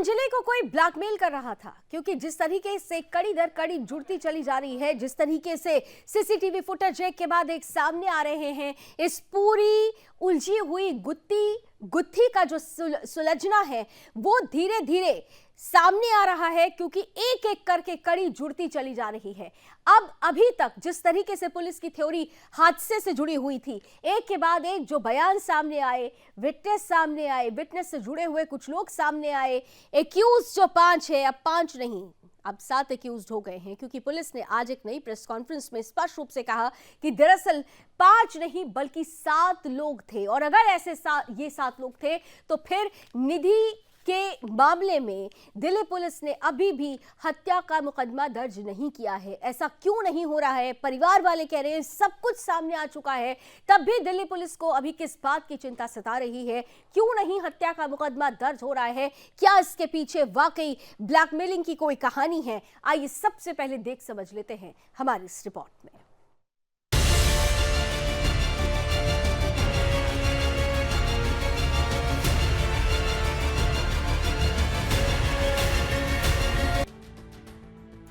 अंजलि को कोई ब्लैकमेल कर रहा था, क्योंकि जिस तरीके से कड़ी दर कड़ी जुड़ती चली जा रही है, जिस तरीके से सीसीटीवी फुटेज एक के बाद एक सामने आ रहे हैं, इस पूरी उलझी हुई गुत्थी का जो सुलझना है वो धीरे धीरे सामने आ रहा है, क्योंकि एक एक करके कड़ी जुड़ती चली जा रही है। अब अभी तक जिस तरीके से पुलिस की थ्योरी हादसे से जुड़ी हुई थी, एक के बाद एक जो बयान सामने आए, विटनेस से जुड़े हुए कुछ लोग सामने आए, एक्यूज जो 5 है, अब 5 नहीं, अब 7 एक्यूज हो गए हैं, क्योंकि पुलिस ने आज एक नई प्रेस कॉन्फ्रेंस में स्पष्ट रूप से कहा कि दरअसल 5 नहीं बल्कि 7 लोग थे, और अगर ऐसे ये 7 लोग थे तो फिर निधि के मामले में दिल्ली पुलिस ने अभी भी हत्या का मुकदमा दर्ज नहीं किया है। ऐसा क्यों नहीं हो रहा है? परिवार वाले कह रहे हैं सब कुछ सामने आ चुका है, तब भी दिल्ली पुलिस को अभी किस बात की चिंता सता रही है? क्यों नहीं हत्या का मुकदमा दर्ज हो रहा है? क्या इसके पीछे वाकई ब्लैकमेलिंग की कोई कहानी है? आइए सबसे पहले देख समझ लेते हैं हमारी इस रिपोर्ट में।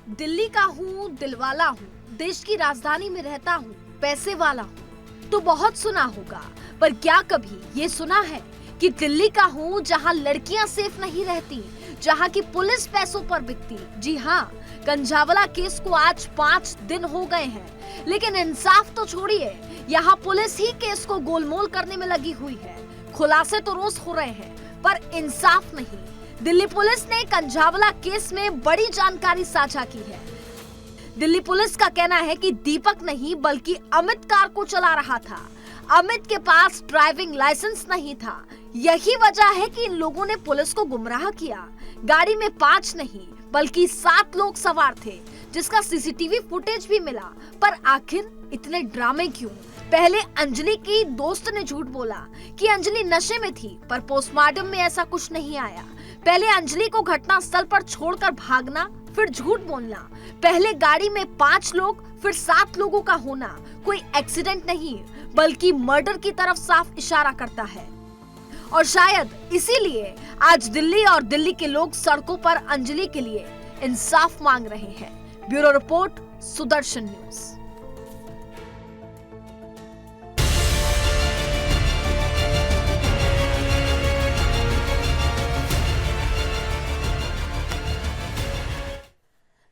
दिल्ली का हूँ, दिलवाला हूँ, देश की राजधानी में रहता हूँ, पैसे वाला हूँ, तो बहुत सुना होगा, पर क्या कभी ये सुना है कि दिल्ली का हूँ जहाँ लड़कियाँ सेफ नहीं रहती, जहाँ की पुलिस पैसों पर बिकती। जी हाँ, कंझावला केस को आज 5 दिन हो गए हैं, लेकिन इंसाफ तो छोड़िए, यहाँ पुलिस ही केस को गोलमोल करने में लगी हुई है। खुलासे तो रोज हो रहे हैं, पर इंसाफ नहीं। दिल्ली पुलिस ने कंझावला केस में बड़ी जानकारी साझा की है। दिल्ली पुलिस का कहना है कि दीपक नहीं बल्कि अमित कार को चला रहा था। अमित के पास ड्राइविंग लाइसेंस नहीं था। यही वजह है कि इन लोगों ने पुलिस को गुमराह किया। गाड़ी में 5 नहीं बल्कि 7 लोग सवार थे, जिसका सीसीटीवी फुटेज भी मिला। पर आखिर इतने ड्रामे क्यों? पहले अंजलि की दोस्त ने झूठ बोला कि अंजलि नशे में थी, पर पोस्टमार्टम में ऐसा कुछ नहीं आया। पहले अंजलि को घटना स्थल पर छोड़कर भागना, फिर झूठ बोलना। पहले गाड़ी में 5 लोग, फिर 7 लोगों का होना कोई एक्सीडेंट नहीं बल्कि मर्डर की तरफ साफ इशारा करता है। और शायद इसीलिए आज दिल्ली और दिल्ली के लोग सड़कों पर अंजलि के लिए इंसाफ मांग रहे हैं। Bureau report, Sudarshan news.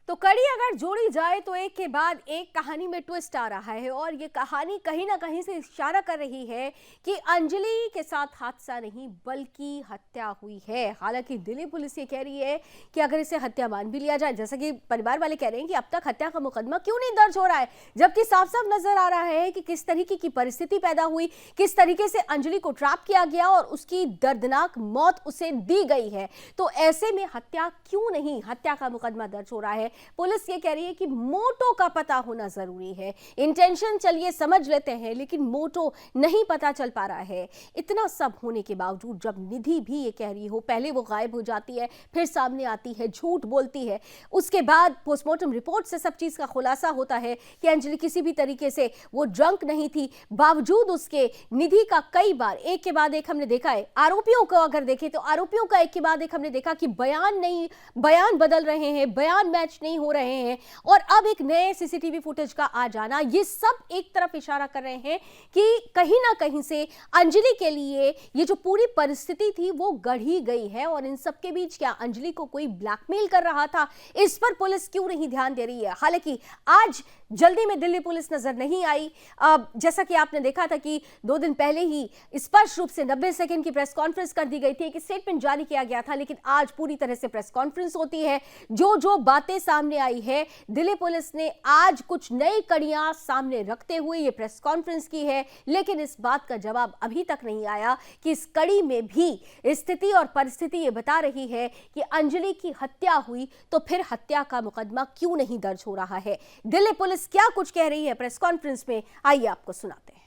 तो कड़ी अगर जोड़ी जाए तो एक के बाद एक कहानी में ट्विस्ट आ रहा है, और ये कहानी कहीं ना कहीं से इशारा कर रही है कि अंजलि के साथ हादसा नहीं बल्कि हत्या हुई है। हालांकि दिल्ली पुलिस ये कह रही है कि अगर इसे हत्या मान भी लिया जाए, जैसा कि परिवार वाले कह रहे हैं कि अब तक हत्या का मुकदमा क्यों नहीं दर्ज हो रहा है, जबकि साफ साफ नजर आ रहा है कि किस तरीके की परिस्थिति पैदा हुई, किस तरीके से अंजलि को ट्रैप किया गया और उसकी दर्दनाक मौत उसे दी गई है। तो ऐसे में हत्या क्यों नहीं, हत्या का मुकदमा दर्ज हो रहा है? पुलिस ये कह रही है कि मोटो का पता होना जरूरी है। इंटेंशन चलिए समझ लेते हैं, लेकिन मोटो नहीं पता चल पा रहा है। इतना सब होने के बावजूद जब निधि भी ये कह रही हो, पहले वो गायब हो जाती है, फिर सामने आती है, झूठ बोलती है, उसके बाद पोस्टमार्टम रिपोर्ट से सब चीज का खुलासा होता है कि अंजलि किसी भी तरीके से वो ड्रंक नहीं थी। बावजूद उसके निधि का कई बार एक के बाद एक हमने देखा है, आरोपियों को अगर देखें तो आरोपियों का एक के बाद एक हमने देखा कि बयान बदल रहे हैं, बयान मैच नहीं हो रहे हैं, और अब एक नए सीसीटीवी फुटेज का आ जाना, ये सब एक तरफ इशारा कर रहे हैं कि कहीं ना कहीं से अंजलि के लिए ये जो पूरी परिस्थिति थी वो गढ़ी गई है। और इन सब के बीच क्या अंजलि को कोई ब्लैकमेल कर रहा था? इस पर पुलिस क्यों नहीं ध्यान दे रही है? हालांकि आज जल्दी में दिल्ली पुलिस नजर नहीं आई। जैसा कि आपने देखा था कि 2 दिन पहले ही स्पष्ट रूप से 90 सेकंड की प्रेस कॉन्फ्रेंस कर दी गई थी, एक स्टेटमेंट जारी किया गया था, लेकिन आज पूरी तरह से प्रेस कॉन्फ्रेंस होती है। जो बातें सामने आई है, दिल्ली पुलिस ने आज कुछ नई कड़ियां सामने रखते हुए ये प्रेस कॉन्फ्रेंस की है, लेकिन इस बात का जवाब अभी तक नहीं आया कि इस कड़ी में भी स्थिति और परिस्थिति ये बता रही है कि अंजलि की हत्या हुई, तो फिर हत्या का मुकदमा क्यों नहीं दर्ज हो रहा है? दिल्ली पुलिस क्या कुछ कह रही है प्रेस कॉन्फ्रेंस में, आइए आपको सुनाते हैं।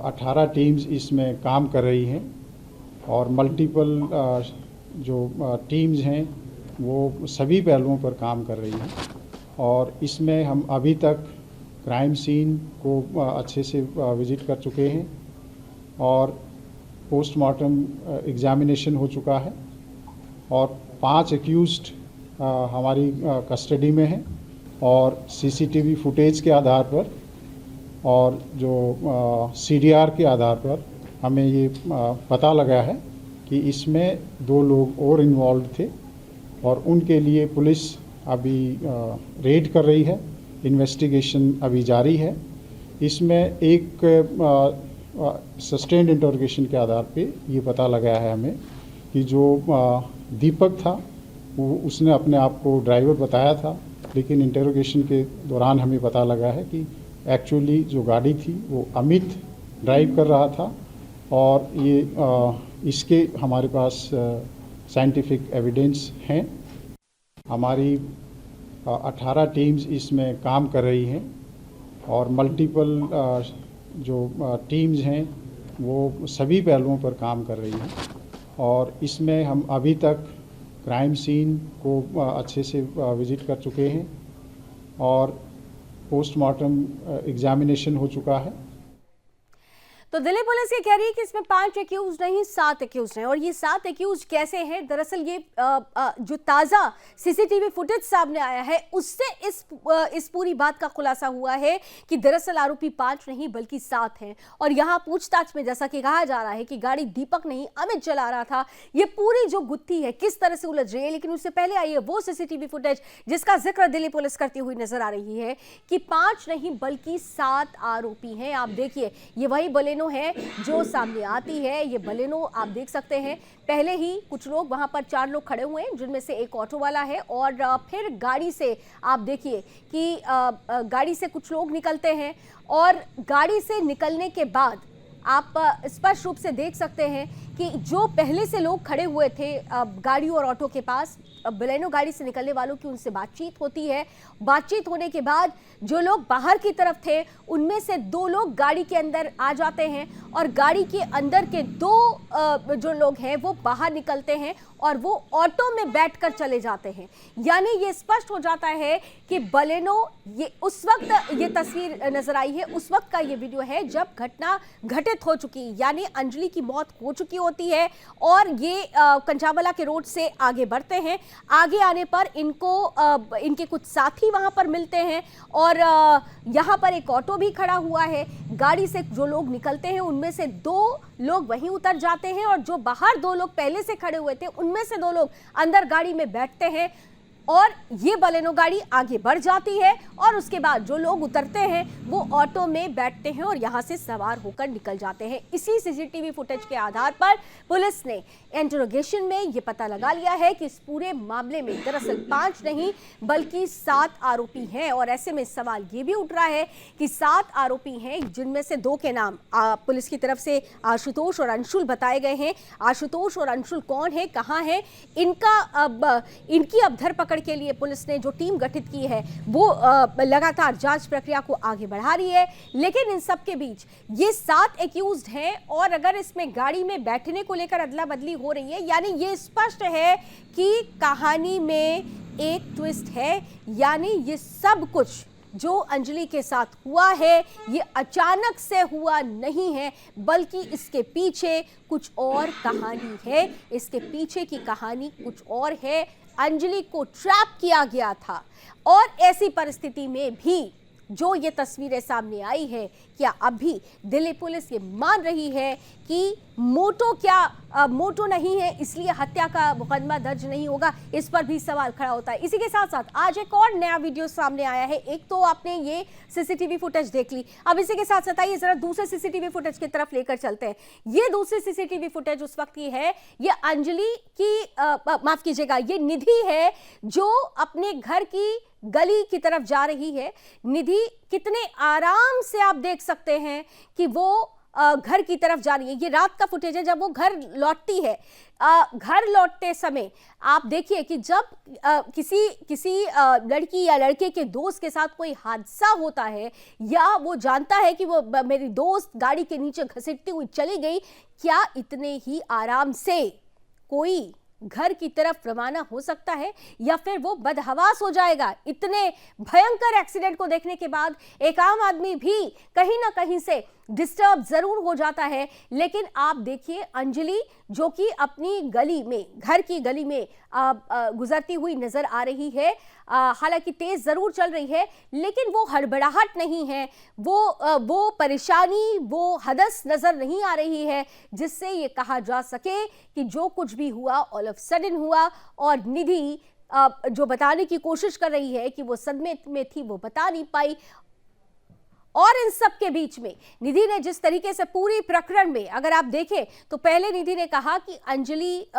18 टीम्स इसमें काम कर रही हैं, और मल्टीपल जो टीम्स हैं वो सभी पहलुओं पर काम कर रही हैं। और इसमें हम अभी तक क्राइम सीन को अच्छे से विजिट कर चुके हैं, और पोस्टमार्टम एग्जामिनेशन हो चुका है और 5 एक्यूज्ड हमारी कस्टडी में हैं और सीसीटीवी फुटेज के आधार पर और जो सीडीआर के आधार पर हमें ये पता लगा है कि इसमें 2 लोग और इन्वॉल्व थे और उनके लिए पुलिस अभी रेड कर रही है, इन्वेस्टिगेशन अभी जारी है। इसमें एक सस्टेन्ड इंटरोगेशन के आधार पे ये पता लगा है हमें कि जो दीपक था वो उसने अपने आप को ड्राइवर बताया था, लेकिन इंटरोगेशन के दौरान हमें पता लगा है कि एक्चुअली जो गाड़ी थी वो अमित ड्राइव कर रहा था और ये इसके हमारे पास साइंटिफिक एविडेंस हैं। हमारी 18 टीम्स इसमें काम कर रही हैं और मल्टीपल जो टीम्स हैं वो सभी पहलुओं पर काम कर रही हैं और इसमें हम अभी तक क्राइम सीन को अच्छे से विजिट कर चुके हैं और पोस्टमार्टम एग्जामिनेशन हो चुका है। तो दिल्ली पुलिस ये कह रही है कि इसमें 5 एक्यूज नहीं 7 एक्यूज हैं और ये 7 एक्यूज कैसे हैं? दरअसल ये जो ताज़ा सीसीटीवी फुटेज सामने आया है उससे इस पूरी बात का खुलासा हुआ है कि दरअसल आरोपी 5 नहीं बल्कि 7 हैं और यहाँ पूछताछ में जैसा कि कहा जा रहा है कि गाड़ी दीपक नहीं अमित चला रहा था। ये पूरी जो गुत्थी है किस तरह से उलझ रही है, लेकिन उससे पहले आइए वो सीसीटीवी फुटेज जिसका जिक्र दिल्ली पुलिस करती हुई नजर आ रही है कि 5 नहीं बल्कि 7 आरोपी हैं। आप देखिए ये वही बलेनो है जो सामने आती है। ये बलेनो आप देख सकते हैं, पहले ही कुछ लोग वहां पर 4 लोग खड़े हुए हैं जिनमें से एक ऑटो वाला है और फिर गाड़ी से आप देखिए कि गाड़ी से कुछ लोग निकलते हैं और गाड़ी से निकलने के बाद आप स्पष्ट रूप से देख सकते हैं कि जो पहले से लोग खड़े हुए थे गाड़ी और ऑटो के पास, बलेनो गाड़ी से निकलने वालों की उनसे बातचीत होती है। बातचीत होने के बाद जो लोग बाहर की तरफ थे उनमें से 2 लोग गाड़ी के अंदर आ जाते हैं और गाड़ी के अंदर के 2 जो लोग हैं वो बाहर निकलते हैं और वो ऑटो में बैठकर चले जाते हैं। यानी ये स्पष्ट हो जाता है कि बलेनो, ये उस वक्त ये तस्वीर नजर आई है, उस वक्त का ये वीडियो है जब घटना घटित हो चुकी, यानी अंजलि की मौत हो चुकी होती है और ये कंचावला के रोड से आगे बढ़ते हैं। आगे आने पर इनके कुछ साथी वहां पर मिलते हैं और यहाँ पर एक ऑटो भी खड़ा हुआ है। गाड़ी से जो लोग निकलते हैं उनमें से 2 लोग वहीं उतर जाते हैं और जो बाहर 2 लोग पहले से खड़े हुए थे उनमें से 2 लोग अंदर गाड़ी में बैठते हैं और ये बलेनो गाड़ी आगे बढ़ जाती है और उसके बाद जो लोग उतरते हैं वो ऑटो में बैठते हैं और यहां से सवार होकर निकल जाते हैं। इसी सीसीटीवी फुटेज के आधार पर पुलिस ने इंटरोगेशन में ये पता लगा लिया है कि इस पूरे मामले में दरअसल 5 नहीं बल्कि 7 आरोपी हैं और ऐसे में सवाल ये भी उठ रहा है कि 7 आरोपी हैं जिनमें से 2 के नाम पुलिस की तरफ से आशुतोष और अंशुल बताए गए हैं। आशुतोष और अंशुल कौन है, कहाँ है, इनकी अब धरपकड़ के लिए पुलिस ने जो टीम गठित की है वो लगातार जांच प्रक्रिया को आगे बढ़ा रही है। लेकिन इन सब के बीच ये 7 एक्यूज्ड हैं और अगर इसमें गाड़ी में बैठने को लेकर अदला बदली हो रही है, यानी ये स्पष्ट है कि कहानी में एक ट्विस्ट है। यानी ये सब कुछ जो अंजलि के साथ हुआ है ये अचानक से हुआ नहीं है, बल्कि इसके पीछे कुछ और कहानी है। इसके पीछे की कहानी कुछ और है। अंजलि को ट्रैप किया गया था और ऐसी परिस्थिति में भी जो ये तस्वीरें सामने आई है, क्या अभी दिल्ली पुलिस ये मान रही है कि मोटो नहीं है इसलिए हत्या का मुकदमा दर्ज नहीं होगा? इस पर भी सवाल खड़ा होता है। इसी के साथ साथ आज एक और नया वीडियो सामने आया है। एक तो आपने ये सीसीटीवी फुटेज देख ली, अब इसी के साथ साथ आइए जरा दूसरे सीसीटीवी फुटेज की तरफ लेकर चलते हैं। ये दूसरी सीसीटीवी फुटेज उस वक्त की है, ये अंजलि की माफ कीजिएगा, ये निधि है जो अपने घर की गली की तरफ जा रही है। निधि कितने आराम से आप देख सकते हैं कि वो घर की तरफ जा रही है। ये रात का फुटेज है जब वो घर लौटती है। घर लौटते समय आप देखिए कि जब किसी लड़की या लड़के के दोस्त के साथ कोई हादसा होता है या वो जानता है कि वो मेरी दोस्त गाड़ी के नीचे घसीटती हुई चली गई, क्या इतने ही आराम से कोई घर की तरफ रवाना हो सकता है या फिर वो बदहवास हो जाएगा? इतने भयंकर एक्सीडेंट को देखने के बाद एक आम आदमी भी कहीं ना कहीं से डिस्टर्ब जरूर हो जाता है। लेकिन आप देखिए अंजलि जो कि अपनी गली में, घर की गली में गुजरती हुई नजर आ रही है। हालांकि तेज जरूर चल रही है लेकिन वो हड़बड़ाहट नहीं है, वो परेशानी, वो हदस नजर नहीं आ रही है जिससे ये कहा जा सके कि जो कुछ भी हुआ ऑल ऑफ सडन हुआ। और निधि जो बताने की कोशिश कर रही है कि वो सदमे में थी, वो बता नहीं पाई। और इन सब के बीच में निधि ने जिस तरीके से पूरी प्रकरण में अगर आप देखें तो पहले निधि ने कहा कि अंजलि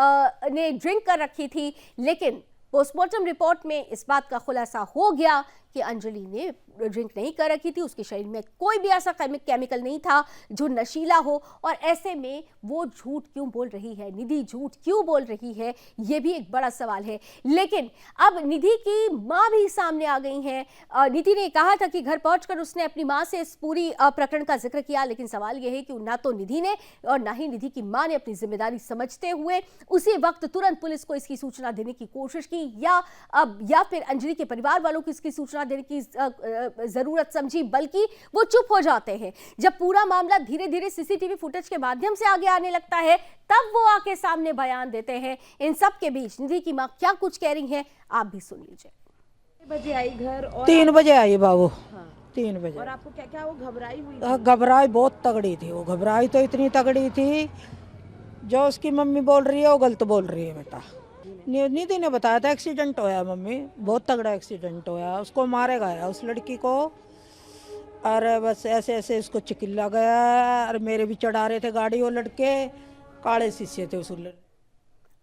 ने ड्रिंक कर रखी थी, लेकिन पोस्टमार्टम रिपोर्ट में इस बात का खुलासा हो गया कि अंजलि ने ड्रिंक नहीं कर रखी थी, उसके शरीर में कोई भी ऐसा केमिकल नहीं था जो नशीला हो। और ऐसे में वो झूठ क्यों बोल रही है, निधि झूठ क्यों बोल रही है, ये भी एक बड़ा सवाल है। लेकिन अब निधि की मां भी सामने आ गई हैं। निधि ने कहा था कि घर पहुंचकर उसने अपनी मां से इस पूरी प्रकरण का जिक्र किया, लेकिन सवाल यह है कि ना तो निधि ने और ना ही निधि की मां ने अपनी जिम्मेदारी समझते हुए उसी वक्त तुरंत पुलिस को इसकी सूचना देने की कोशिश की या फिर अंजलि के परिवार वालों को इसकी सूचना देने की जरूरत समझी, बल्कि वो चुप हो जाते हैं। जब पूरा मामला धीरे धीरे सीसीटीवी फुटेज के माध्यम से आगे आने लगता है तब वो आके सामने बयान देते हैं। इन सब के बीच निधि की मां क्या कुछ कह रही है आप भी सुन लीजिए। बजे आई घर और 3 बजे आई बाबू। हाँ। 3 बजे। और आपको क्या क्या वो घबराई हुई थी? घबराई बहुत तगड़ी थी वो, घबराई तो इतनी तगड़ी थी जो उसकी मम्मी बोल रही है वो गलत बोल रही है बेटा। निधि ने बताया था एक्सीडेंट होया मम्मी, बहुत तगड़ा एक्सीडेंट होया, उसको मारे गया उस लड़की को। अरे बस ऐसे ऐसे उसको चिकिल्ला गया और मेरे भी चढ़ा रहे थे गाड़ी वो लड़के, काले शीशे थे उस लड़के।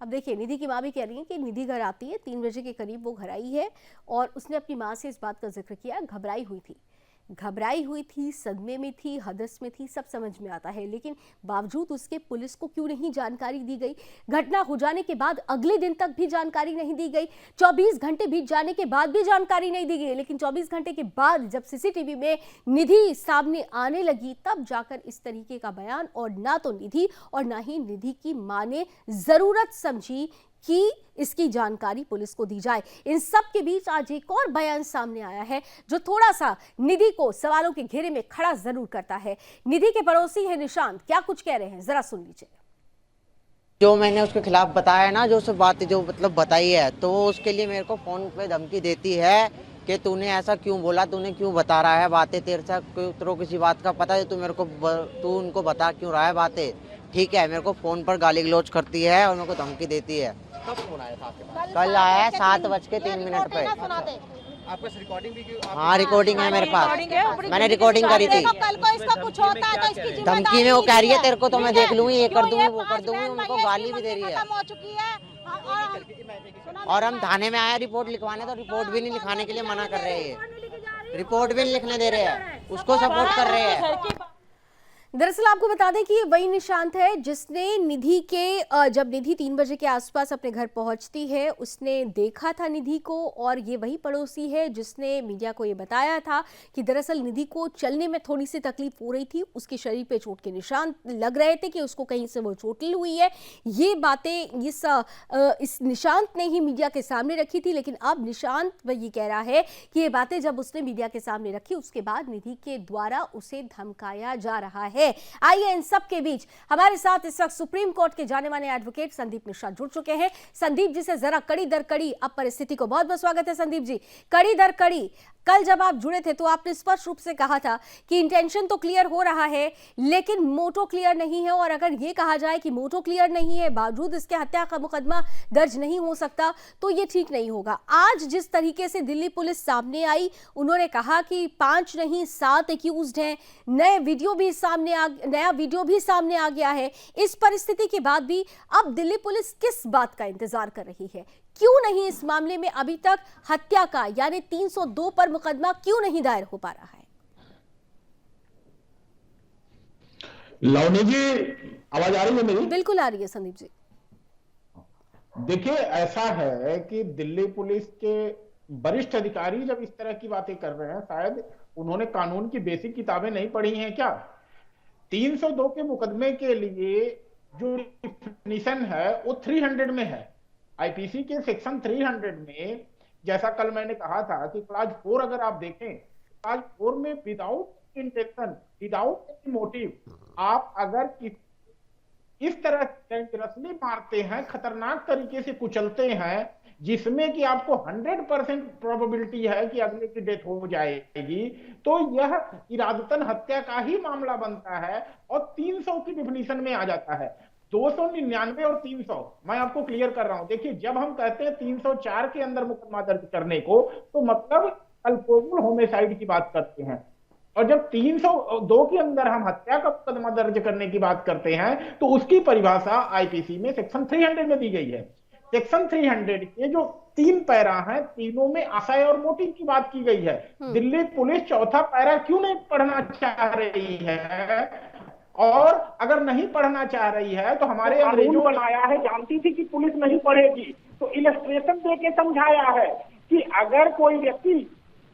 अब देखिए निधि की मां भी कह रही है कि निधि घर आती है 3 बजे के करीब वो घर आई है और उसने अपनी मां से इस बात का जिक्र किया। घबराई हुई थी, सदमे में थी, हदस में थी, सब समझ में आता है। लेकिन बावजूद उसके पुलिस को क्यों नहीं जानकारी दी गई? घटना हो जाने के बाद अगले दिन तक भी जानकारी नहीं दी गई, 24 घंटे बीत जाने के बाद भी जानकारी नहीं दी गई। लेकिन 24 घंटे के बाद जब सीसीटीवी में निधि सामने आने लगी तब जाकर इस तरीके का बयान, और ना तो निधि और ना ही निधि की मां ने जरूरत समझी कि इसकी जानकारी पुलिस को दी जाए। इन सब के बीच आज एक और बयान सामने आया है जो थोड़ा सा निधि को सवालों के घेरे में खड़ा जरूर करता है। निधि के पड़ोसी है निशांत, क्या कुछ कह रहे हैं जरा सुन लीजिए। जो मैंने उसके खिलाफ बताया ना, जो सब बातें जो मतलब बताई है, तो वो उसके लिए मेरे को फोन पे धमकी देती है कि तूने ऐसा क्यों बोला, तूने क्यों बता रहा है बातें, तेरे से तेरे किसी बात का पता है, तू उनको बता क्यों रहा है बातें। ठीक है, मेरे को फोन पर गाली गलौज करती है और मेरे को धमकी देती है। कब फोन आया था आपके पास? कल आया है 7:03 पे। आपके पास रिकॉर्डिंग भी हाँ रिकॉर्डिंग है मेरे पास, मैंने रिकॉर्डिंग करी थी। कल को इसका कुछ होता है तो इसकी जिम्मेदारी धमकी में वो कह रही है तेरे को तो मैं देख लूंगी, ये कर दूंगी, वो कर दूंगी, उनको गाली भी दे रही है। हो चुकी है और हम थाने में आए रिपोर्ट लिखवाने, तो रिपोर्ट भी नहीं लिखाने के लिए मना कर रहे हैं, रिपोर्ट भी नहीं लिखने दे रहे हैं, उसको सपोर्ट कर रहे हैं। दरअसल आपको बता दें कि ये वही निशांत है जिसने निधि के जब निधि 3 बजे के आसपास अपने घर पहुंचती है उसने देखा था निधि को, और ये वही पड़ोसी है जिसने मीडिया को ये बताया था कि दरअसल निधि को चलने में थोड़ी सी तकलीफ हो रही थी, उसके शरीर पे चोट के निशान लग रहे थे कि उसको कहीं से वो चोटिल हुई है। ये बातें इस निशांत ने ही मीडिया के सामने रखी थी। लेकिन अब निशांत ये कह रहा है कि ये बातें जब उसने मीडिया के सामने रखी उसके बाद निधि के द्वारा उसे धमकाया जा रहा है। आइए इन सब के बीच हमारे साथ इस वक्त सुप्रीम कोर्ट के जाने माने एडवोकेट संदीप मिश्रा जुड़ चुके हैं। संदीप जी से जरा कड़ी दर कड़ी अब परिस्थिति को बहुत बहुत स्वागत है। संदीप जी, कड़ी दर कड़ी कल जब आप जुड़े थे तो आपने स्पष्ट रूप से कहा था कि इंटेंशन तो क्लियर हो रहा है लेकिन मोटो क्लियर नहीं है, और अगर ये कहा जाए कि मोटो क्लियर नहीं है बावजूद इसके हत्या का मुकदमा दर्ज नहीं हो सकता तो ये ठीक नहीं होगा। आज जिस तरीके से दिल्ली पुलिस सामने आई, उन्होंने कहा कि 5 नहीं 7 एक्यूज्ड हैं, नया वीडियो भी सामने आ गया है। इस परिस्थिति के बाद भी अब दिल्ली पुलिस किस बात का इंतजार कर रही है? क्यों नहीं इस मामले में अभी तक हत्या का यानी 302 पर मुकदमा क्यों नहीं दायर हो पा रहा है? लावनी जी, आवाज आ रही है मेरी? बिल्कुल आ रही है संदीप जी। देखिए, ऐसा है कि दिल्ली पुलिस के वरिष्ठ अधिकारी जब इस तरह की बातें कर रहे हैं, शायद उन्होंने कानून की बेसिक किताबें नहीं पढ़ी हैं क्या? 302 के मुकदमे के लिए जो डिफिनीशन है वो 300 में है। आईपीसी के सेक्शन 300 में, जैसा कल मैंने कहा था कि क्लास 4 अगर आप देखें, क्लास 4 में without intention, without any motive, आप अगर इस तरह डेंजरसली मारते हैं, खतरनाक तरीके से कुचलते हैं, जिसमें कि आपको 100% प्रोबेबिलिटी है कि अगले की डेथ हो जाएगी, तो यह इरादतन हत्या का ही मामला बनता है और 300 की डिफिनीशन में आ जाता है। 299 और 300 मैं आपको क्लियर कर रहा हूं। देखिए, जब हम कहते हैं 304 के अंदर मुकदमा दर्ज करने को, तो मतलब कल्पेबल होमिसाइड की बात करते हैं, और जब 302 के अंदर हम हत्या का मुकदमा दर्ज करने की बात करते हैं, तो उसकी परिभाषा आईपीसी में सेक्शन 300 में दी गई है। सेक्शन 300 के जो 3 पैरा हैं, तीनों में आशय और मोटिव की बात की गई है। दिल्ली पुलिस चौथा पैरा क्यों नहीं पढ़ना चाह रही है? और अगर नहीं पढ़ना चाह रही है तो हमारे अंग्रेजों बनाया है, जानती थी कि पुलिस नहीं पढ़ेगी, तो इलस्ट्रेशन दे के समझाया है कि अगर कोई व्यक्ति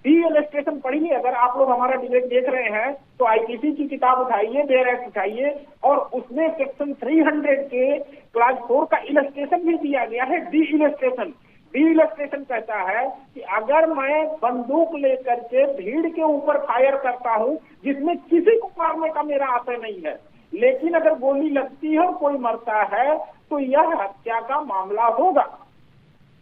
इलस्ट्रेशन पढ़िए, अगर आप लोग हमारा डिबेट देख रहे हैं तो आईपीसी की किताब उठाइए, बेयर एक्ट उठाइए, और उसमें सेक्शन 300 के क्लास 4 का इलस्ट्रेशन भी दिया गया है, डी इलस्ट्रेशन। डी इलस्ट्रेशन कहता है कि अगर मैं बंदूक लेकर के भीड़ के ऊपर फायर करता हूं, जिसमें किसी को मारने का मेरा आशय नहीं है, लेकिन अगर गोली लगती है और कोई मरता है, तो यह हत्या का मामला होगा।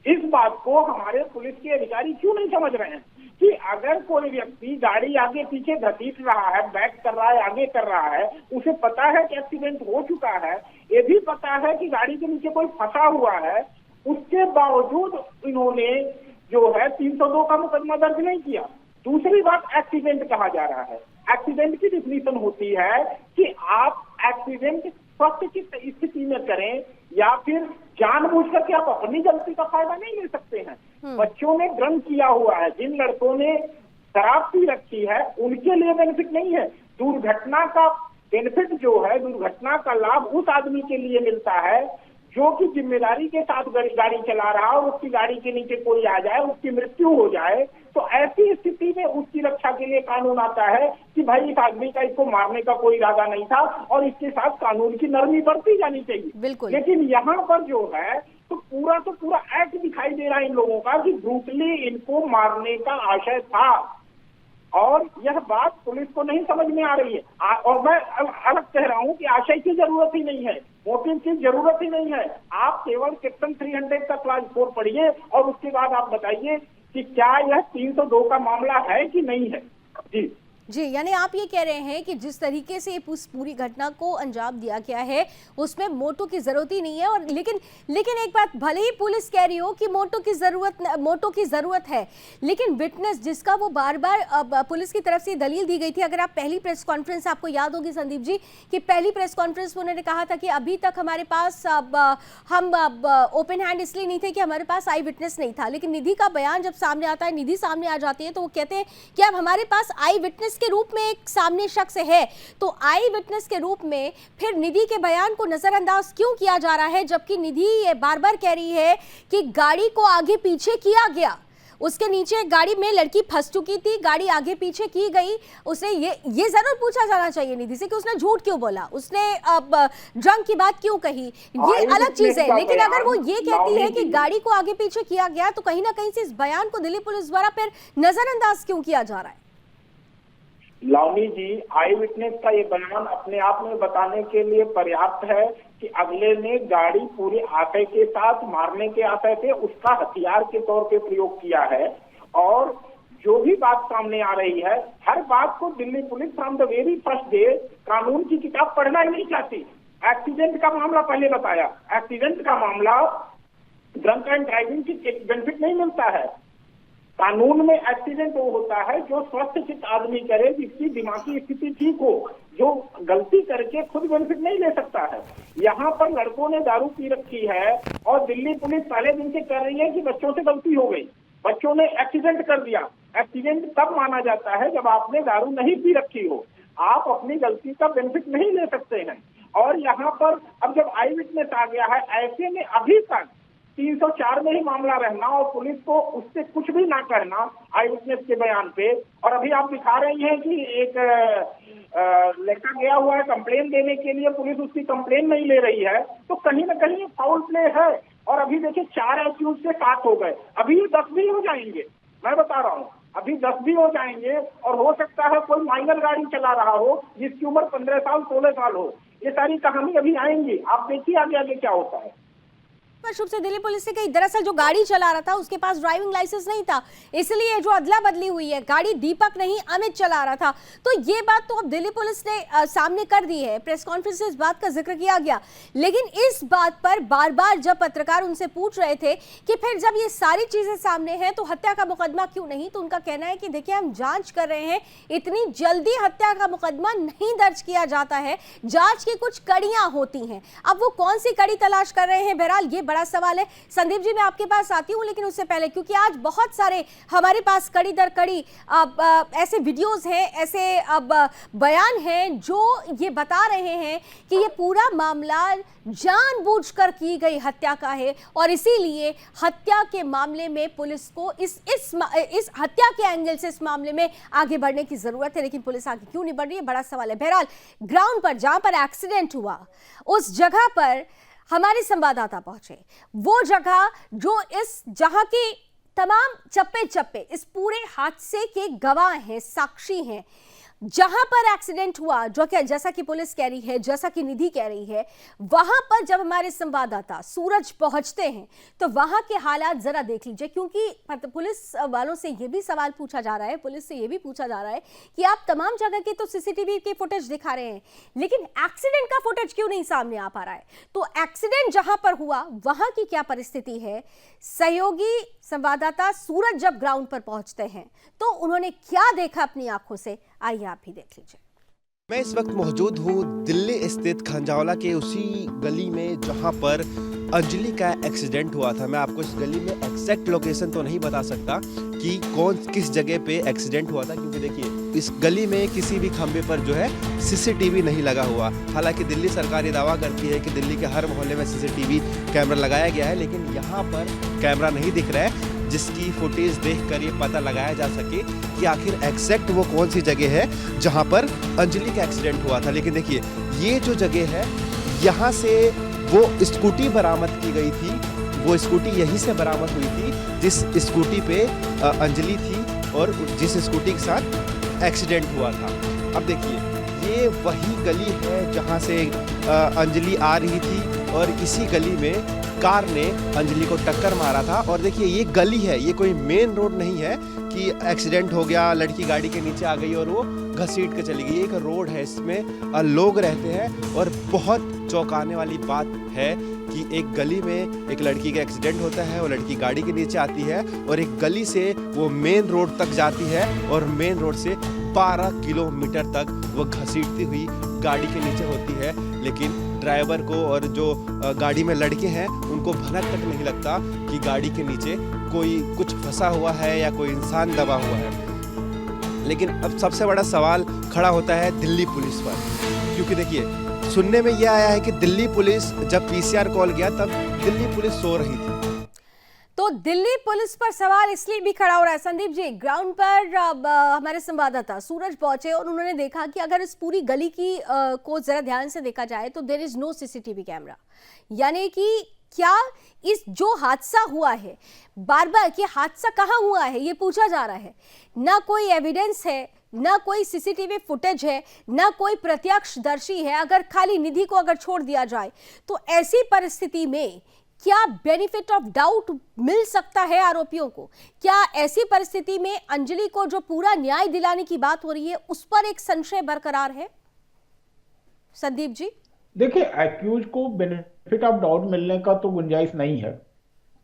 इस बात को हमारे पुलिस के अधिकारी क्यों नहीं समझ रहे हैं कि अगर कोई व्यक्ति गाड़ी आगे पीछे घसीट रहा है, बैक कर रहा है, आगे कर रहा है, उसे पता है कि एक्सीडेंट हो चुका है, ये भी पता है कि गाड़ी के नीचे कोई फंसा हुआ है, उसके बावजूद इन्होंने जो है 302 का मुकदमा दर्ज नहीं किया। दूसरी बात, एक्सीडेंट कहा जा रहा है। एक्सीडेंट की डिफिनीशन होती है कि आप एक्सीडेंट स्वस्थ की स्थिति में करें या फिर जानबूझ करके आप अपनी गलती का फायदा नहीं ले सकते हैं। बच्चों ने ड्रंक किया हुआ है, जिन लड़कों ने शराब पी रखी है, उनके लिए बेनिफिट नहीं है। दुर्घटना का बेनिफिट जो है, दुर्घटना का लाभ उस आदमी के लिए मिलता है जो कि जिम्मेदारी के साथ गाड़ी चला रहा और उसकी गाड़ी के नीचे कोई आ जाए, उसकी मृत्यु हो जाए, तो ऐसी स्थिति में उसकी रक्षा के लिए कानून आता है कि भाई इस आदमी का, इसको मारने का कोई इरादा नहीं था और इसके साथ कानून की नरमी बरती जानी चाहिए। बिल्कुल। लेकिन यहाँ पर जो है तो पूरा एक्ट दिखाई दे रहा है इन लोगों का कि ब्रूटली इनको मारने का आशय था, और यह बात पुलिस को नहीं समझ में आ रही है। और मैं अलग कह रहा हूं कि आशय की जरूरत ही नहीं है, मोटिव की जरूरत ही नहीं है। आप केवल सेक्शन 300 का क्लास 4 पढ़िए और उसके बाद आप बताइए कि क्या यह 302 का मामला है कि नहीं है। जी, यानी आप ये कह रहे हैं कि जिस तरीके से उस पूरी घटना को अंजाम दिया गया है उसमें मोटो की जरूरत ही नहीं है। और लेकिन एक बात, भले ही पुलिस कह रही हो कि मोटो की जरूरत है, लेकिन विटनेस जिसका वो बार बार पुलिस की तरफ से दलील दी गई थी, अगर आप पहली प्रेस कॉन्फ्रेंस, आपको याद होगी संदीप जी कि पहली प्रेस कॉन्फ्रेंस में उन्होंने कहा था कि अभी तक हमारे पास हम ओपन हैंड इसलिए नहीं थे कि हमारे पास आई विटनेस नहीं था, लेकिन निधि का बयान जब सामने आता है, निधि सामने आ जाती है, तो वो कहते हैं कि अब हमारे पास आई विटनेस के रूप में एक सामने शख्स है, तो आई विटनेस के रूप में फिर निधि के बयान को नजरअंदाज क्यों किया जा रहा है, जबकि निधि ये बार बार कह रही है कि गाड़ी को आगे पीछे किया गया, उसके नीचे गाड़ी में लड़की फंस चुकी थी, गाड़ी आगे पीछे की गई। उसे ये जरूर पूछा जाना चाहिए निधि से कि उसने झूठ क्यों बोला, उसने ड्रंक की बात क्यों कही, ये अलग चीज है। लेकिन अगर वो ये कहती है कि गाड़ी को आगे पीछे किया गया, तो कहीं ना कहीं से इस बयान को दिल्ली पुलिस द्वारा फिर नजरअंदाज क्यों किया जा रहा है? लावनी जी, आई विटनेस का ये बयान अपने आप में बताने के लिए पर्याप्त है कि अगले ने गाड़ी पूरे आशय के साथ, मारने के आशय से, उसका हथियार के तौर पे प्रयोग किया है। और जो भी बात सामने आ रही है, हर बात को Delhi police from the very first day कानून की किताब पढ़ना ही नहीं चाहती। एक्सीडेंट का मामला पहले बताया, एक्सीडेंट का मामला ड्रंक एंड ड्राइविंग की बेनिफिट नहीं मिलता है। कानून में एक्सीडेंट वो होता है जो स्वस्थ चित्त आदमी करे, जिसकी दिमागी स्थिति ठीक हो, जो गलती करके खुद बेनिफिट नहीं ले सकता है। यहाँ पर लड़कों ने दारू पी रखी है और दिल्ली पुलिस पहले दिन से कह रही है कि बच्चों से गलती हो गई, बच्चों ने एक्सीडेंट कर दिया। एक्सीडेंट तब माना जाता है जब आपने दारू नहीं पी रखी हो, आप अपनी गलती का बेनिफिट नहीं ले सकते हैं। और यहाँ पर अब जब आई विटनेस आ गया है, ऐसे में अभी तक 304 में ही मामला रहना और पुलिस को उससे कुछ भी ना करना आई विटनेस के बयान पे। और अभी आप दिखा रही हैं कि एक लड़का गया हुआ है कंप्लेन देने के लिए, पुलिस उसकी कंप्लेन नहीं ले रही है, तो कहीं ना कहीं फाउल प्ले है। और अभी देखिए 4 एक्यूज से 7 हो गए, अभी 10 भी हो जाएंगे, मैं बता रहा हूँ। अभी 10 भी हो जाएंगे और हो सकता है कोई माइनर गाड़ी चला रहा हो जिसकी उम्र 15 साल 16 साल हो। ये सारी कहानी अभी आएंगी, आप देखिए आगे आगे क्या होता है। स्पष्ट रूप से दिल्ली पुलिस ने कही दरअसल जो गाड़ी चला रहा था उसके पास ड्राइविंग लाइसेंस नहीं था, इसलिए जो अदला बदली हुई है, गाड़ी दीपक नहीं अमित चला रहा था। तो ये बात तो अब दिल्ली पुलिस ने सामने कर दी है, प्रेस कॉन्फ्रेंस में इस बात का जिक्र किया गया। लेकिन इस बात पर बार बार जब पत्रकार उनसे पूछ रहे थे कि फिर जब ये सारी चीजें सामने हैं तो हत्या का मुकदमा क्यों नहीं, तो उनका कहना है कि देखिए हम जांच कर रहे हैं, इतनी जल्दी हत्या का मुकदमा नहीं दर्ज किया जाता है, जांच की कुछ कड़ियां होती हैं। अब वो कौन सी कड़ी तलाश कर रहे हैं, बहरहाल ये बड़ा सवाल है। संदीप जी मैं आपके पास आती हूं, लेकिन उससे पहले क्योंकि आज बहुत सारे हमारे पास कड़ी दर कड़ी ऐसे वीडियोस हैं, ऐसे बयान हैं जो ये बता रहे हैं कि ये पूरा मामला जानबूझकर की गई हत्या का है और इसीलिए हत्या के मामले में पुलिस को इस हत्या के एंगल से इस मामले में आगे बढ़ने की जरूरत है। लेकिन पुलिस आगे क्यों नहीं बढ़ रही है, बड़ा सवाल है। बहरहाल ग्राउंड पर जहां पर एक्सीडेंट हुआ उस जगह पर हमारे संवाददाता पहुंचे, वो जगह जहां की तमाम चप्पे चप्पे इस पूरे हादसे के गवाह हैं, साक्षी हैं। जहां पर एक्सीडेंट हुआ, जो कि जैसा कि पुलिस कह रही है, जैसा कि निधि कह रही है, वहां पर जब हमारे संवाददाता सूरज पहुंचते हैं तो वहां के हालात जरा देख लीजिए, क्योंकि पुलिस वालों से यह भी सवाल पूछा जा रहा है, पुलिस से यह भी पूछा जा रहा है कि आप तमाम जगह की तो सीसीटीवी की फुटेज दिखा रहे हैं, लेकिन एक्सीडेंट का फुटेज क्यों नहीं सामने आ पा रहा है। तो एक्सीडेंट जहां पर हुआ वहां की क्या परिस्थिति है, सहयोगी संवाददाता सूरज जब ग्राउंड पर पहुंचते हैं तो उन्होंने क्या देखा अपनी आंखों से, आइए आप भी देख लीजिए। मैं इस वक्त मौजूद हूँ दिल्ली स्थित खंजावला के उसी गली में जहाँ पर अंजलि का एक्सीडेंट हुआ था। मैं आपको इस गली में एग्जैक्ट लोकेशन तो नहीं बता सकता कि किस जगह पे एक्सीडेंट हुआ था, क्योंकि देखिए इस गली में किसी भी खंबे पर जो है सीसीटीवी नहीं लगा हुआ। हालांकि दिल्ली सरकार ये दावा करती है कि दिल्ली के हर मोहल्ले में सीसीटीवी कैमरा लगाया गया है, लेकिन यहाँ पर कैमरा नहीं दिख रहा है जिसकी फुटेज देखकर ये पता लगाया जा सके कि आखिर एग्जैक्ट वो कौन सी जगह है जहाँ पर अंजलि का एक्सीडेंट हुआ था। लेकिन देखिए ये जो जगह है, यहाँ से वो स्कूटी बरामद की गई थी, वो स्कूटी यहीं से बरामद हुई थी जिस स्कूटी पे अंजलि थी और जिस स्कूटी के साथ एक्सीडेंट हुआ था। अब देखिए ये वही गली है जहाँ से अंजलि आ रही थी और इसी गली में कार ने अंजलि को टक्कर मारा था। और देखिए ये गली है, ये कोई मेन रोड नहीं है कि एक्सीडेंट हो गया, लड़की गाड़ी के नीचे आ गई और वो घसीट के चली गई। एक रोड है, इसमें लोग रहते हैं और बहुत चौंकाने वाली बात है कि एक गली में एक लड़की का एक्सीडेंट होता है, वो लड़की गाड़ी के नीचे आती है और एक गली से वो मेन रोड तक जाती है और मेन रोड से 12 किलोमीटर तक वो घसीटती हुई गाड़ी के नीचे होती है। लेकिन ड्राइवर को और जो गाड़ी में लड़के हैं उनको भनक तक नहीं लगता कि गाड़ी के नीचे कोई कुछ फंसा हुआ है या कोई इंसान दबा हुआ है। लेकिन अब सबसे बड़ा सवाल खड़ा होता है दिल्ली पुलिस पर, क्योंकि देखिए सुनने में यह आया है कि दिल्ली पुलिस जब पीसीआर कॉल गया तब दिल्ली पुलिस सो रही थी। तो दिल्ली पुलिस पर सवाल इसलिए भी खड़ा हो रहा है। संदीप जी ग्राउंड पर हमारे संवाददाता सूरज पहुंचे और उन्होंने देखा कि अगर इस पूरी गली की को जरा ध्यान से देखा जाए तो there is no CCTV camera, यानी कि क्या इस जो हादसा हुआ है, बार बार कि हादसा कहाँ हुआ है ये पूछा जा रहा है, ना कोई एविडेंस है, ना कोई सीसीटीवी फुटेज है, ना कोई प्रत्यक्षदर्शी है। अगर खाली निधि को अगर छोड़ दिया जाए तो ऐसी परिस्थिति में क्या बेनिफिट ऑफ डाउट मिल सकता है आरोपियों को? क्या ऐसी परिस्थिति में अंजलि को जो पूरा न्याय दिलाने की बात हो रही है उस पर एक संशय बरकरार है? संदीप जी देखिए एक्यूज को बेनिफिट ऑफ डाउट मिलने का तो गुंजाइश नहीं है,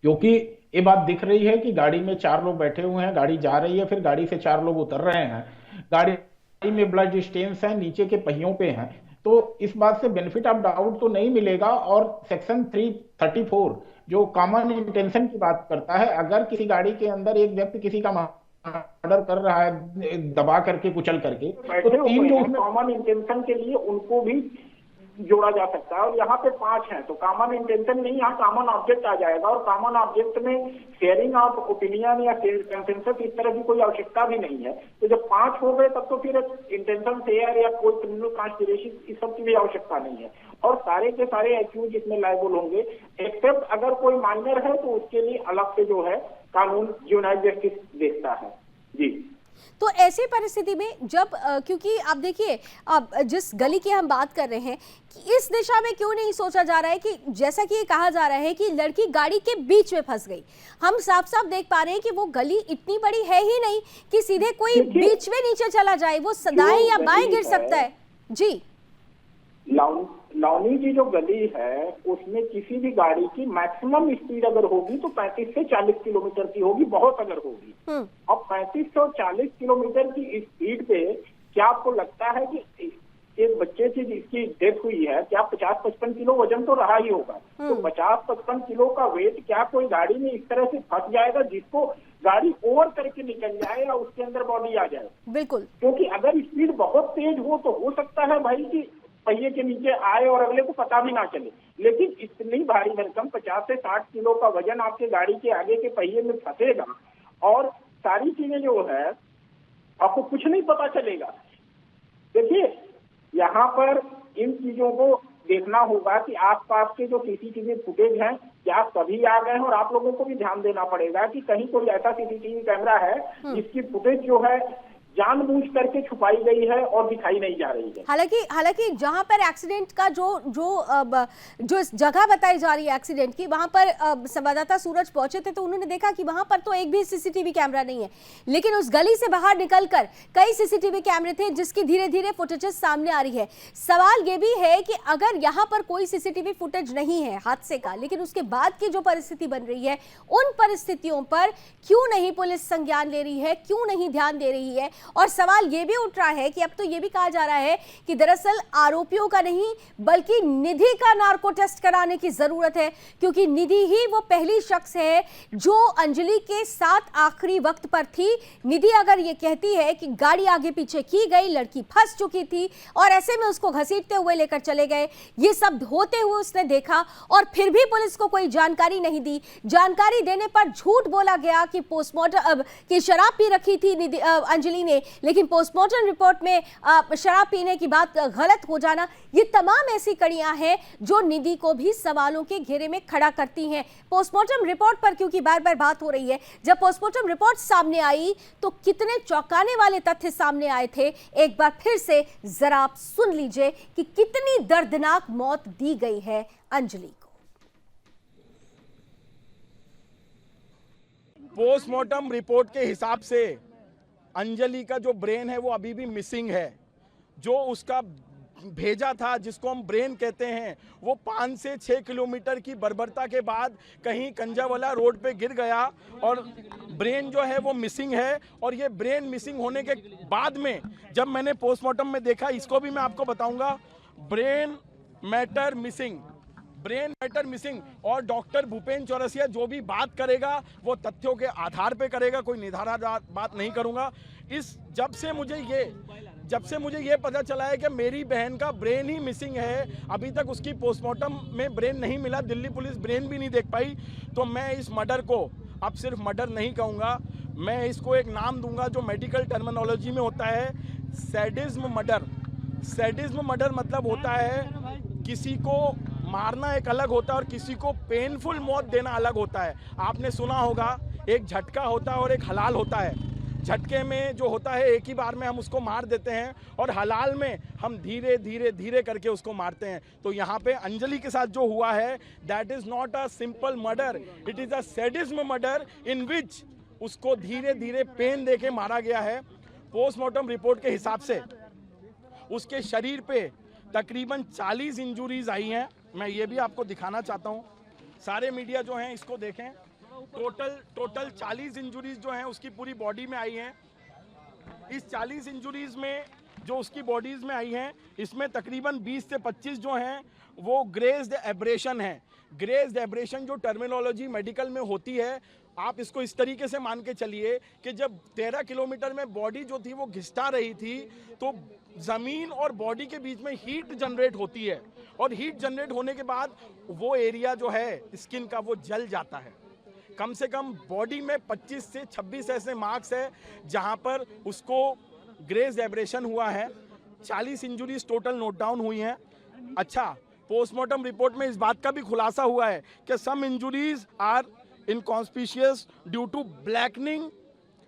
क्योंकि ये बात दिख रही है कि गाड़ी में 4 लोग बैठे हुए हैं, गाड़ी जा रही है, फिर गाड़ी से 4 लोग उतर रहे हैं, गाड़ी में ब्लड स्टेन्स हैं, नीचे के पहियों पे हैं, तो इस बात से बेनिफिट ऑफ डाउट तो नहीं मिलेगा। और सेक्शन 334 जो कॉमन इंटेंशन की बात करता है, अगर किसी गाड़ी के अंदर एक व्यक्ति किसी का मर्डर कर रहा है दबा करके कुचल करके, तो 3 जो उसमें कॉमन इंटेंशन के लिए उनको भी जोड़ा जा सकता है और यहाँ पे 5 हैं, तो कॉमन इंटेंशन नहीं, यहाँ कॉमन ऑब्जेक्ट आ जाएगा और कॉमन ऑब्जेक्ट में शेयरिंग ऑफ ओपिनियन या कंसेंसस इस तरह की कोई आवश्यकता भी नहीं है। तो जब 5 हो गए तब तो फिर इंटेंशन शेयर या कोई क्रिमिनल कॉन्स्पिरेसी इस सब की भी आवश्यकता नहीं है और सारे के सारे एक्यूज इसमें लायबल होंगे, एक्सेप्ट अगर कोई माइनर है तो उसके लिए अलग से जो है कानून जुवेनाइल जस्टिस देखता है। जी। तो ऐसी परिस्थिति में जब क्योंकि आप देखिए अब जिस गली की हम बात कर रहे हैं कि इस दिशा में क्यों नहीं सोचा जा रहा है कि जैसा कि ये कहा जा रहा है कि लड़की गाड़ी के बीच में फंस गई। हम साफ साफ देख पा रहे हैं कि वो गली इतनी बड़ी है ही नहीं कि सीधे कोई बीच में नीचे चला जाए, वो दाएं या बाएं गिर सकता है। जी, लौनी की जो गली है उसमें किसी भी गाड़ी की मैक्सिमम स्पीड अगर होगी तो 35 से 40 किलोमीटर की होगी, बहुत अगर होगी। अब 35 से 40 किलोमीटर की स्पीड पे क्या आपको लगता है कि एक बच्चे की जिसकी डेथ हुई है क्या 50-55 किलो वजन तो रहा ही होगा? तो 50-55 किलो का वेट क्या कोई गाड़ी में इस तरह से फंस जाएगा जिसको गाड़ी ओवर करके निकल जाए या उसके अंदर बॉडी आ जाए? बिल्कुल, क्योंकि अगर स्पीड बहुत तेज हो तो हो सकता है भाई कि पहिए के नीचे आए और अगले को पता भी ना चले, लेकिन इतनी भारी भरकम 50 से 60 किलो का वजन आपके गाड़ी के आगे के पहिए में फंसेगा और सारी चीजें जो है आपको कुछ नहीं पता चलेगा। देखिए यहाँ पर इन चीजों को देखना होगा कि आसपास के जो सीसीटीवी फुटेज हैं क्या सभी आ गए हैं, और आप लोगों को भी ध्यान देना पड़ेगा कि कहीं कोई ऐसा सीसीटीवी कैमरा है जिसकी फुटेज जो है जानबूझ करके छुपाई गई है और दिखाई नहीं जा रही है। हालांकि जहां पर एक्सीडेंट का जो जगह बताई जा रही है एक्सीडेंट की, वहां पर संवाददाता सूरज पहुंचे थे तो उन्होंने देखा कि वहां पर तो एक भी सीसीटीवी कैमरा नहीं है, लेकिन उस गली से बाहर निकलकर कई सीसीटीवी कैमरे थे जिसकी धीरे धीरे फुटेजेस सामने आ रही है। सवाल ये भी है कि अगर यहाँ पर कोई सीसीटीवी फुटेज नहीं है हादसे का, लेकिन उसके बाद की जो परिस्थिति बन रही है उन परिस्थितियों पर क्यों नहीं पुलिस संज्ञान ले रही है, क्यों नहीं ध्यान दे रही है? और सवाल यह भी उठ रहा है कि अब तो यह भी कहा जा रहा है कि दरअसल आरोपियों का नहीं बल्कि निधि का नार्को टेस्ट कराने की जरूरत है, क्योंकि निधि ही वो पहली शख्स है जो अंजलि के साथ आखिरी वक्त पर थी। निधि अगर ये कहती है कि गाड़ी आगे पीछे की गई, लड़की फंस चुकी थी और ऐसे में उसको घसीटते हुए लेकर चले गए, ये सब होते हुए उसने देखा और फिर भी पुलिस को कोई जानकारी नहीं दी। जानकारी देने पर झूठ बोला गया कि पोस्टमार्टम की शराब पी रखी थी अंजलि ने, लेकिन पोस्टमार्टम रिपोर्ट में शराब पीने की बात गलत हो जाना, ये तमाम ऐसी कड़ियां हैं जो निधि को भी सवालों के घेरे में खड़ा करती हैं। पोस्टमार्टम रिपोर्ट पर क्योंकि बार बार बात हो रही है, जब पोस्टमार्टम रिपोर्ट सामने आई तो कितने चौंकाने वाले तथ्य सामने आए थे, एक बार फिर से जरा आप सुन लीजिए कि कितनी दर्दनाक मौत दी गई है अंजलि को। पोस्टमार्टम रिपोर्ट के हिसाब से अंजलि का जो ब्रेन है वो अभी भी मिसिंग है। जो उसका भेजा था जिसको हम ब्रेन कहते हैं वो 5 से 6 किलोमीटर की बर्बरता के बाद कहीं कंजावाला रोड पे गिर गया और ब्रेन जो है वो मिसिंग है। और ये ब्रेन मिसिंग होने के बाद में जब मैंने पोस्टमार्टम में देखा, इसको भी मैं आपको बताऊंगा, ब्रेन मैटर मिसिंग। और डॉक्टर भूपेन चौरसिया जो भी बात करेगा वो तथ्यों के आधार पे करेगा, कोई निधारा बात नहीं करूंगा। जब से मुझे ये पता चला है कि मेरी बहन का ब्रेन ही मिसिंग है, अभी तक उसकी पोस्टमार्टम में ब्रेन नहीं मिला, दिल्ली पुलिस ब्रेन भी नहीं देख पाई, तो मैं इस मर्डर को अब सिर्फ मर्डर नहीं कहूँगा, मैं इसको एक नाम दूंगा जो मेडिकल टर्मिनोलॉजी में होता है, सैडिज्म मर्डर। सैडिज्म मर्डर मतलब होता है किसी को मारना एक अलग होता है और किसी को पेनफुल मौत देना अलग होता है। आपने सुना होगा एक झटका होता है और एक हलाल होता है। झटके में जो होता है एक ही बार में हम उसको मार देते हैं और हलाल में हम धीरे धीरे धीरे करके उसको मारते हैं। तो यहाँ पे अंजलि के साथ जो हुआ है that is not a simple murder, it is a sadism murder in which उसको धीरे धीरे पेन देके मारा गया है। पोस्टमार्टम रिपोर्ट के हिसाब से उसके शरीर पे तकरीबन 40 इंजुरीज आई हैं। मैं ये भी आपको दिखाना चाहता हूँ, सारे मीडिया जो हैं इसको देखें। टोटल 40 इंजुरीज जो हैं उसकी पूरी बॉडी में आई हैं। इस 40 इंजुरीज में जो उसकी बॉडीज में आई हैं इसमें तकरीबन 20 से 25 जो हैं वो ग्रेज्ड एब्रेशन है। ग्रेज्ड एब्रेशन जो टर्मिनोलॉजी मेडिकल में होती है, आप इसको इस तरीके से मान के चलिए कि जब 13 किलोमीटर में बॉडी जो थी वो घिसटा रही थी तो ज़मीन और बॉडी के बीच में हीट जनरेट होती है और हीट जनरेट होने के बाद वो एरिया जो है स्किन का वो जल जाता है। कम से कम बॉडी में 25 से 26 ऐसे मार्क्स है जहां पर उसको ग्रेज एब्रेशन हुआ है। 40 इंजुरीज टोटल नोट डाउन हुई हैं। अच्छा, पोस्टमार्टम रिपोर्ट में इस बात का भी खुलासा हुआ है कि some injuries are inconspicuous due to blackening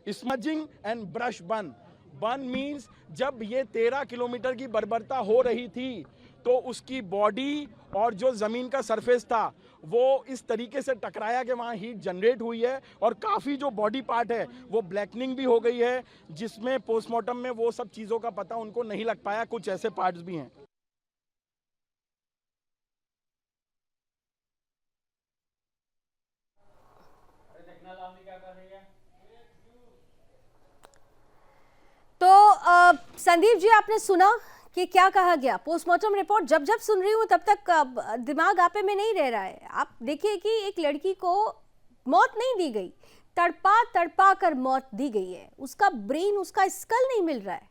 smudging and brush burn. Burn means जब ये 13 किलोमीटर की बर्बरता हो रही थी तो उसकी बॉडी और जो ज़मीन का सरफेस था वो इस तरीके से टकराया कि वहाँ हीट जनरेट हुई है और काफ़ी जो बॉडी पार्ट है वो ब्लैकनिंग भी हो गई है, जिसमें पोस्टमार्टम में वो सब चीज़ों का पता उनको नहीं लग पाया। कुछ ऐसे पार्ट्स भी हैं। तो संदीप जी, आपने सुना कि क्या कहा गया? पोस्टमार्टम रिपोर्ट जब जब सुन रही हूँ तब तक दिमाग आपे में नहीं रह रहा है। आप देखिए कि एक लड़की को मौत नहीं दी गई, तड़पा तड़पा कर मौत दी गई है। उसका ब्रेन, उसका स्कल नहीं मिल रहा है।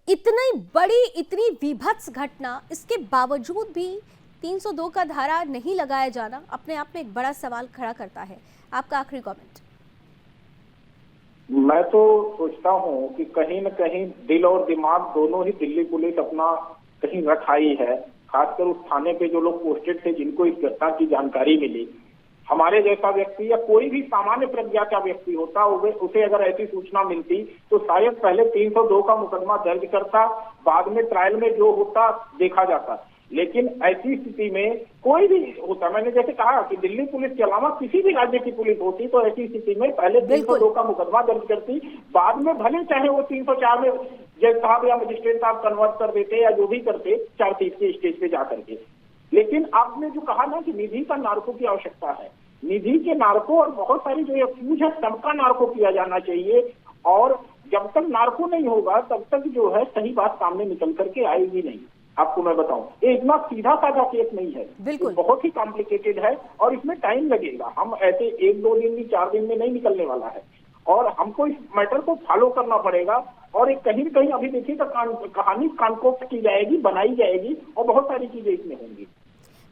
इतनी बड़ी, इतनी विभत्स घटना, इसके बावजूद भी 302 का धारा नहीं लगाया जाना अपने आप में एक बड़ा सवाल खड़ा करता है। आपका आखिरी कमेंट। मैं तो सोचता हूँ कि कहीं न कहीं दिल और दिमाग दोनों ही दिल्ली पुलिस अपना कहीं रखाई है। खासकर उस थाने पे जो लोग पोस्टेड थे, जिनको इस घटना की जानकारी मिली, हमारे जैसा व्यक्ति या कोई भी सामान्य प्रज्ञा का व्यक्ति होता, उसे अगर ऐसी सूचना मिलती तो शायद पहले 302 का मुकदमा दर्ज करता, बाद में ट्रायल में जो होता देखा जाता। लेकिन ऐसी स्थिति में कोई भी होता, मैंने जैसे कहा कि दिल्ली पुलिस के अलावा किसी भी राज्य की पुलिस होती तो ऐसी स्थिति में पहले 302 का मुकदमा दर्ज करती, बाद में भले चाहे वो 304 में जज साहब या मजिस्ट्रेट साहब कन्वर्ट कर देते या जो भी करते 430 के स्टेज पे जा करके। लेकिन आपने जो कहा ना कि निधि का नार्को की आवश्यकता है, निधि के नार्को और बहुत सारी जो एक्यूज है सबका नार्को किया जाना चाहिए। और जब तक नार्को नहीं होगा तब तक जो है सही बात सामने निकल करके आएगी नहीं। आपको मैं बताऊं, ये इतना सीधा साधा केस नहीं है, बिल्कुल बहुत ही कॉम्प्लिकेटेड है और इसमें टाइम लगेगा। हम ऐसे 1-2 दिन भी 4 दिन में नहीं निकलने वाला है और हमको इस मैटर को फॉलो करना पड़ेगा। और एक कहीं न कहीं अभी देखिए तो कहानी कॉन्कोक्ट की जाएगी, बनाई जाएगी और बहुत सारी चीजें इसमें होंगी।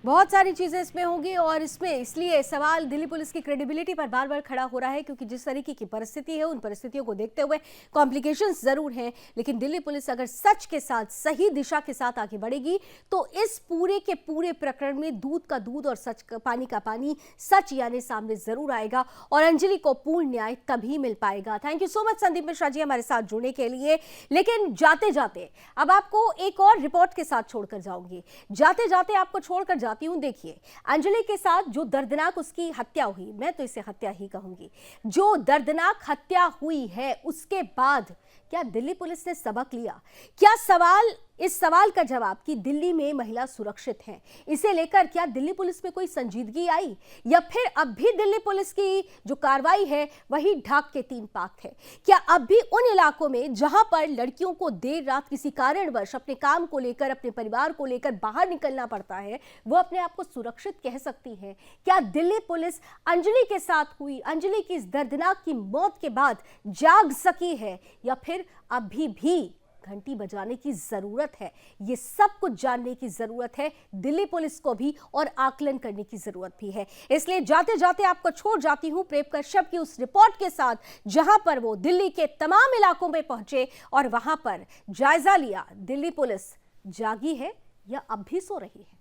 बहुत सारी चीज़ें इसमें होंगी और इसमें इसलिए सवाल दिल्ली पुलिस की क्रेडिबिलिटी पर बार बार खड़ा हो रहा है, क्योंकि जिस तरीके की परिस्थिति है उन परिस्थितियों को देखते हुए कॉम्प्लिकेशंस ज़रूर हैं। लेकिन दिल्ली पुलिस अगर सच के साथ, सही दिशा के साथ आगे बढ़ेगी तो इस पूरे के पूरे प्रकरण में दूध का दूध और सच का पानी का पानी, सच यानी सामने ज़रूर आएगा और अंजलि को पूर्ण न्याय तभी मिल पाएगा। Thank you so much Sandeep Mishra ji हमारे साथ जुड़ने के लिए। लेकिन जाते जाते अब आपको एक और रिपोर्ट के साथ छोड़कर जाऊंगी। जाते जाते आपको छोड़कर जाती हूं। देखिए, अंजलि के साथ जो दर्दनाक उसकी हत्या हुई, मैं तो इसे हत्या ही कहूंगी, जो दर्दनाक हत्या हुई है, उसके बाद क्या दिल्ली पुलिस ने सबक लिया? क्या इस सवाल का जवाब कि दिल्ली में महिला सुरक्षित है, इसे लेकर क्या दिल्ली पुलिस में कोई संजीदगी आई, या फिर अब भी दिल्ली पुलिस की जो कार्रवाई है वही ढाक के 3 पाक है? क्या अब भी उन इलाकों में जहां पर लड़कियों को देर रात किसी कारणवश अपने काम को लेकर, अपने परिवार को लेकर बाहर निकलना पड़ता है, वो अपने आप को सुरक्षित कह सकती है? क्या दिल्ली पुलिस अंजलि के साथ हुई, अंजलि की इस दर्दनाक की मौत के बाद जाग सकी है, या फिर अभी भी घंटी बजाने की जरूरत है? ये सब कुछ जानने की जरूरत है दिल्ली पुलिस को भी और आकलन करने की जरूरत भी है। इसलिए जाते जाते आपको छोड़ जाती हूं प्रेम कश्यप की उस रिपोर्ट के साथ, जहां पर वो दिल्ली के तमाम इलाकों में पहुंचे और वहां पर जायजा लिया दिल्ली पुलिस जागी है या अब भी सो रही है।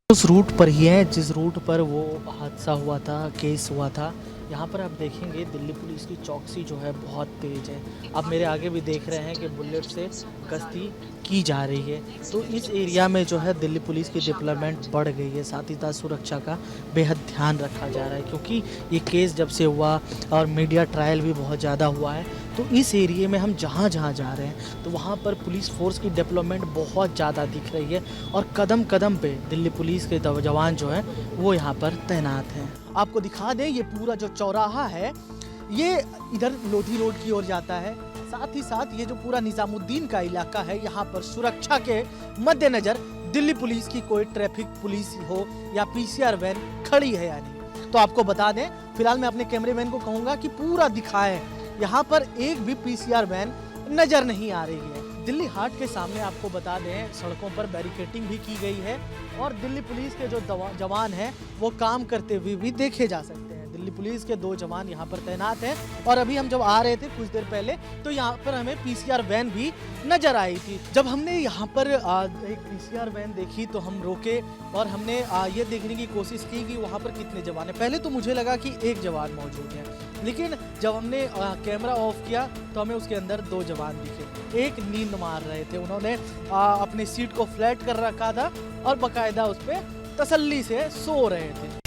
उस रूट पर ही है जिस रूट पर वो हादसा हुआ था, केस हुआ था। यहाँ पर आप देखेंगे दिल्ली पुलिस की चौकसी जो है बहुत तेज़ है। आप मेरे आगे भी देख रहे हैं कि बुलेट से गश्ती की जा रही है। तो इस एरिया में जो है दिल्ली पुलिस की डिप्लॉयमेंट बढ़ गई है, साथ ही साथ सुरक्षा का बेहद ध्यान रखा जा रहा है, क्योंकि ये केस जब से हुआ और मीडिया ट्रायल भी बहुत ज़्यादा हुआ है, तो इस एरिए में हम जहाँ जहाँ जा रहे हैं तो वहाँ पर पुलिस फोर्स की डिप्लॉयमेंट बहुत ज़्यादा दिख रही है और कदम कदम पे दिल्ली पुलिस के जवान जो हैं वो यहाँ पर तैनात हैं। आपको दिखा दें, ये पूरा जो चौराहा है ये इधर लोधी रोड की ओर जाता है। साथ ही साथ ये जो पूरा निजामुद्दीन का इलाका है, यहाँ पर सुरक्षा के मद्देनजर दिल्ली पुलिस की कोई ट्रैफिक पुलिस हो या पीसीआर वैन खड़ी है या नहीं। तो आपको बता दें, फिलहाल मैं अपने कैमरेमैन को कहूँगा कि पूरा दिखाएं, यहाँ पर एक भी पीसीआर वैन नजर नहीं आ रही है। दिल्ली हाट के सामने आपको बता दें सड़कों पर बैरिकेटिंग भी की गई है और दिल्ली पुलिस के जो जवान हैं वो काम करते हुए भी देखे जा सकते हैं। दिल्ली पुलिस के 2 जवान यहाँ पर तैनात हैं और अभी हम जब आ रहे थे कुछ देर पहले तो यहाँ पर हमें पीसीआर वैन भी नजर आई थी। जब हमने यहाँ पर एक पीसीआर वैन देखी तो हम रोके और हमने ये देखने की कोशिश की कि वहाँ पर कितने जवान हैं। पहले तो मुझे लगा कि 1 जवान मौजूद है, लेकिन जब हमने कैमरा ऑफ किया तो हमें उसके अंदर 2 जवान दिखे। एक नींद मार रहे थे, उन्होंने अपनी सीट को फ्लैट कर रखा था और बाकायदा उस पर तसल्ली से सो रहे थे।